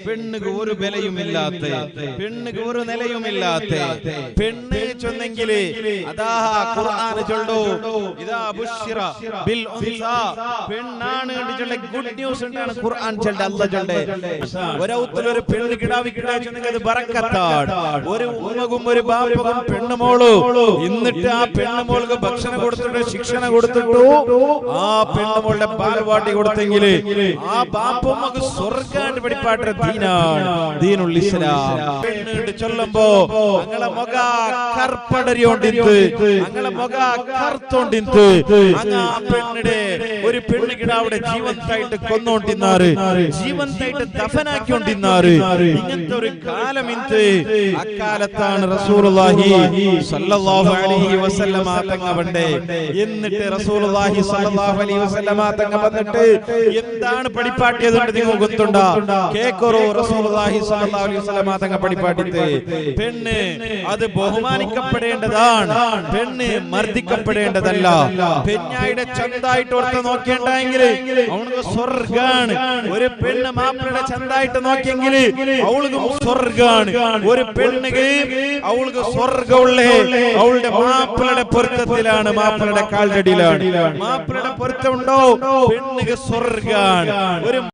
പെണ്ണുക്ക് ഒരു വിലയുമില്ലാത്ത പെണ്ണുക്ക് ഒരു നിലയുമില്ലാത്ത പെണ്ണ് ചൊന്നെങ്കില് അതാ ഖുർആൻ ചൊല്ലു ഇദാ ബുശ്ശിറ ബിൽ ഉൻസാ പെണ്ണാണ് ചൊല്ലെ ഗുഡ് ന്യൂസ് ഉണ്ടാണ് ഖുർആൻ ചൊല്ലെ അല്ലാഹ് ചൊല്ലെ ഒരൗത്തിൽ ഒരു പെണ്ണ് കിടാവി ചൊന്നെങ്കിൽ അത് ബറക്കത്താണ് ഒരു ഉമ്മകും ഒരു ബാപ്പകും പെണ്ണുമോളു എന്നിട്ട് ആ പെണ്ണുമോൾക്ക് ഭക്ഷണം കൊടുത്തിട്ട് ശിക്ഷണ കൊടുത്തിട്ടു ആ പെണ്ണുമോളുടെ പാൽവാട്ടി കൊടുത്തെങ്കിൽ ആ ബാപ്പ സ്വർഗാണ്ട് പഠിപ്പാട്ട ദീനാണ് ദീനുൽ ഇസ്ലാം പെണ്ണ് ചൊല്ലുമ്പോ അങ്ങളെ മുഖ കർപ്പടരിയോണ്ടിന്ത് അങ്ങളെ മുഖ കർത്തോണ്ടിന്ത് അങ്ങ ആ പെണ്ണിടെ ഒരു പെണ്ണ് കിടാവിടെ ജീവന്തായിട്ട് കൊന്നോണ്ടിന്നാറ് ജീവന്തായിട്ട് ദഫനാക്കിയോണ്ടിന്നാറ് ഇങ്ങനത്തെ ഒരു കാലം ഇന്ത് അക്കാലത്താണ് റസൂലുള്ളാഹി സ്വല്ലല്ലാഹു അലൈഹി വസല്ലമ തങ്ങ വണ്ടേ എന്നിട്ട് റസൂലുള്ളാഹി സ്വല്ലല്ലാഹു അലൈഹി വസല്ലമ തങ്ങ വന്നിട്ട് എന്താണ് പഠിപ്പാട്ടിയത് നിങ്ങൾ ಗೊತ್ತುಂಟಾ കേക്കറോ റസൂലുള്ളാഹി സ്വല്ലല്ലാഹു അലൈഹി വസല്ലമ തങ്ങൾ പഠിപ്പാട്ടിത്തെ പെണ്ണ് അത് ബഹുമാനിക്കപ്പെടേണ്ടതാണ് പെണ്ണ് മർദ്ദിക്കപ്പെടേണ്ടതല്ല പെണ്ണായുടെ ചന്തായിട്ട് ഓർത്ത് നോക്കേണ്ടെങ്കിൽ അവൾക്ക് സ്വർഗ്ഗാണ് ഒരു പെണ്ണ് മാപ്പിളയുടെ ചന്തായിട്ട് നോക്കിയെങ്കിൽ അവൾക്ക് സ്വർഗ്ഗാണ് ഒരു പെണ്ണിക്ക് അവൾക്ക് സ്വർഗ്ഗമുള്ളേ അവളുടെ മാപ്പിളയുടെ പൊരുത്തത്തിലാണ് മാപ്പിളയുടെ കാൽക്കടിയിലാണ് മാപ്പിളയുടെ പൊരുത്തമുണ്ടോ പെണ്ണിക്ക് സ്വർഗ്ഗാണ് ഒരു